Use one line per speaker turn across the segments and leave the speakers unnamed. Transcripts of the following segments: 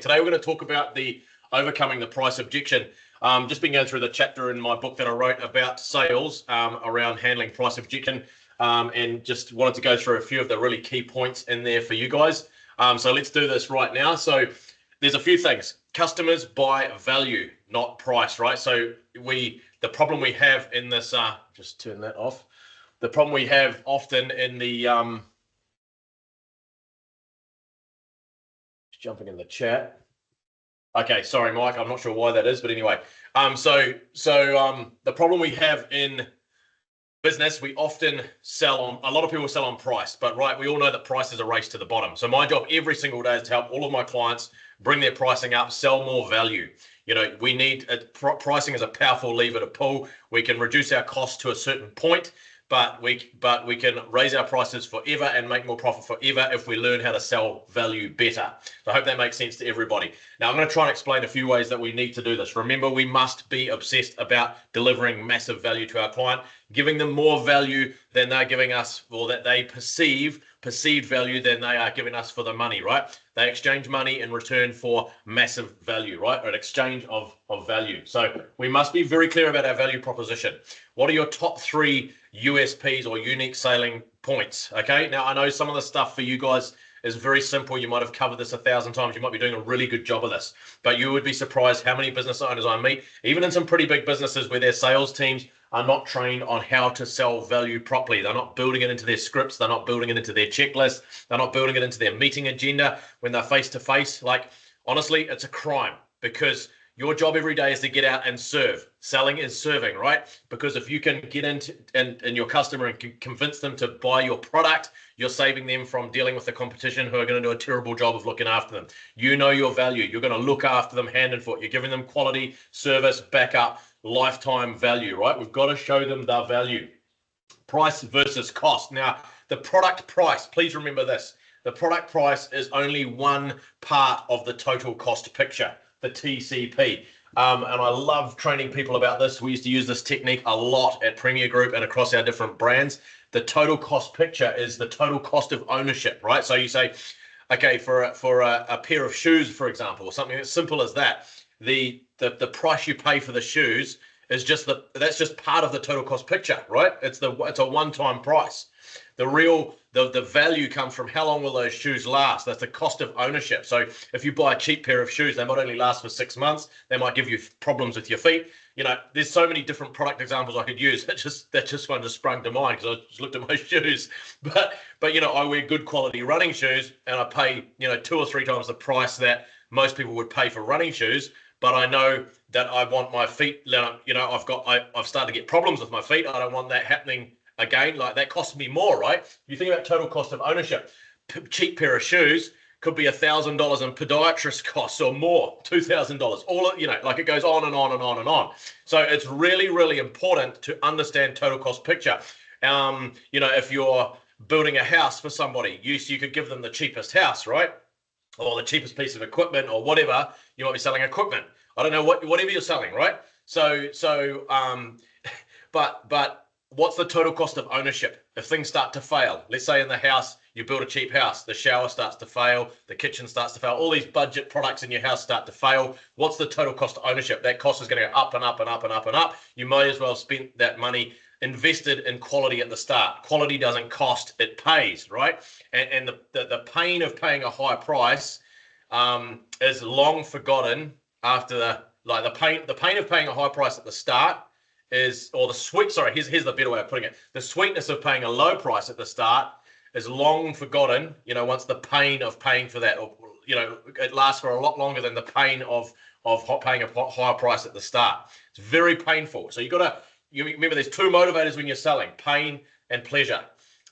Today we're going to talk about the overcoming the price objection. Just been going through the chapter in my book that I wrote about sales around handling price objection, and just wanted to go through a few of the really key points in there for you guys. So let's do this right now. So there's a few things. Customers buy value, not price, right? So the problem we have in this, just turn that off. The problem we have often in the jumping in the chat. Okay, sorry, Mike. I'm not sure why that is, but anyway. The problem we have in business, we often sell on, a lot of people sell on price, but right, we all know that price is a race to the bottom. So my job every single day is to help all of my clients bring their pricing up, sell more value. You know, we need pricing is a powerful lever to pull. We can reduce our costs to a certain point, but we can raise our prices forever and make more profit forever if we learn how to sell value better. So I hope that makes sense to everybody. Now I'm going to try and explain a few ways that we need to do this. Remember, we must be obsessed about delivering massive value to our client, giving them more value than they're giving us, or that they perceived value than they are giving us for the money, right? They exchange money in return for massive value, right? Or an exchange of value. So we must be very clear about our value proposition. What are your top 3 USPs or unique selling points? Okay, now I know some of the stuff for you guys is very simple. You might have covered this 1,000 times. You might be doing a really good job of this, but you would be surprised how many business owners I meet, even in some pretty big businesses where their sales teams are not trained on how to sell value properly. They're not building it into their scripts. They're not building it into their checklist. They're not building it into their meeting agenda when they're face to face. Like, honestly, it's a crime, because your job every day is to get out and serve. Selling is serving, right? Because if you can get into and your customer and can convince them to buy your product, you're saving them from dealing with the competition who are going to do a terrible job of looking after them. You know your value. You're going to look after them hand and foot. You're giving them quality service, backup, lifetime value, right? We've got to show them the value. Price versus cost. Now, the product price, please remember this. The product price is only one part of the total cost picture, the TCP. And I love training people about this. We used to use this technique a lot at Premier Group and across our different brands. The total cost picture is the total cost of ownership, right? So you say, okay, for a pair of shoes, for example, or something as simple as that, the price you pay for the shoes is that's just part of the total cost picture, right? It's a one-time price. The value comes from how long will those shoes last. That's the cost of ownership. So if you buy a cheap pair of shoes, they might only last for 6 months. They might give you problems with your feet. You know, there's so many different product examples I could use. That just one just sprung to mind because I just looked at my shoes. But you know, I wear good quality running shoes and I pay, you know, 2 or 3 times the price that most people would pay for running shoes. But I know that I want my feet, you know, I've started to get problems with my feet. I don't want that happening again. Like, that costs me more, right? You think about total cost of ownership. Cheap pair of shoes could be $1,000 in podiatrist costs or more, $2,000. All, you know, like, it goes on and on and on and on. So it's really, really important to understand total cost picture. You know, if you're building a house for somebody, you could give them the cheapest house, right? Or the cheapest piece of equipment or whatever. You might be selling equipment. I don't know, whatever you're selling, right? But what's the total cost of ownership? If things start to fail, let's say in the house, you build a cheap house, the shower starts to fail, the kitchen starts to fail, all these budget products in your house start to fail. What's the total cost of ownership? That cost is going to go up and up and up and up and up. You might as well spend that money invested in quality at the start. Quality doesn't cost, it pays, right? And the pain of paying a high price is long forgotten after the pain of paying a high price at the start is, or the sweet, sorry, here's the better way of putting it. The sweetness of paying a low price at the start is long forgotten, you know, once the pain of paying for that, or, you know, it lasts for a lot longer than the pain of paying a higher price at the start. It's very painful. So you remember there's 2 motivators when you're selling: pain and pleasure.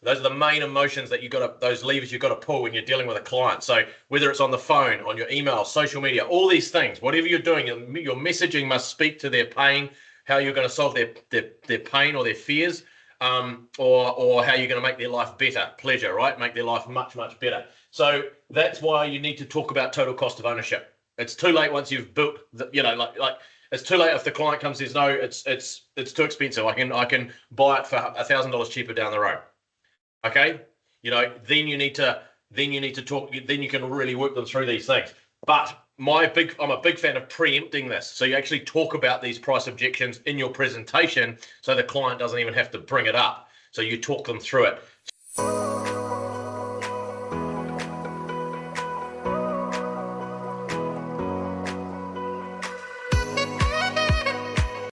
Those are the main emotions that those levers you've got to pull when you're dealing with a client. So whether it's on the phone, on your email, social media, all these things, whatever you're doing, your messaging must speak to their pain, how you're going to solve their pain or their fears, or how you're going to make their life better, pleasure, right? Make their life much, much better. So that's why you need to talk about total cost of ownership. It's too late once you've built, you know, like it's too late if the client comes and says, no, it's too expensive. I can buy it for $1,000 cheaper down the road. Okay, you know, then you need to talk. Then you can really work them through these things. But I'm a big fan of preempting this. So you actually talk about these price objections in your presentation so the client doesn't even have to bring it up. So you talk them through it.